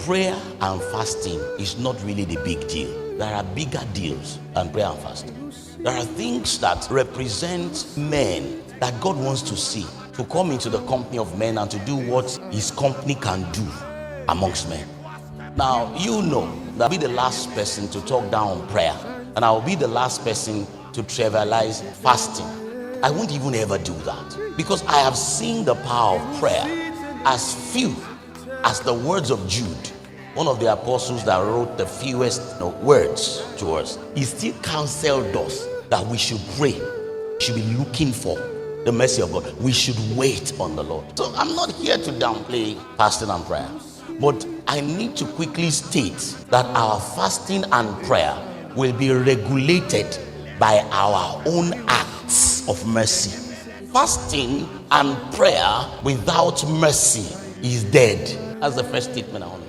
prayer and fasting is not really the big deal. There are bigger deals than prayer and fasting. There are things that represent men that God wants to see, to come into the company of men and to do what his company can do amongst men. Now, you know that I'll be the last person to talk down on prayer, and I'll be the last person to trivialize fasting. I won't even ever do that, because I have seen the power of prayer as few as the words of Jude, one of the apostles that wrote the fewest words to us. He still counseled us that we should pray, we should be looking for the mercy of God, we should wait on the Lord. So I'm not here to downplay fasting and prayer, but I need to quickly state that our fasting and prayer will be regulated by our own acts of mercy. Fasting and prayer without mercy is dead. That's the first statement I want to make.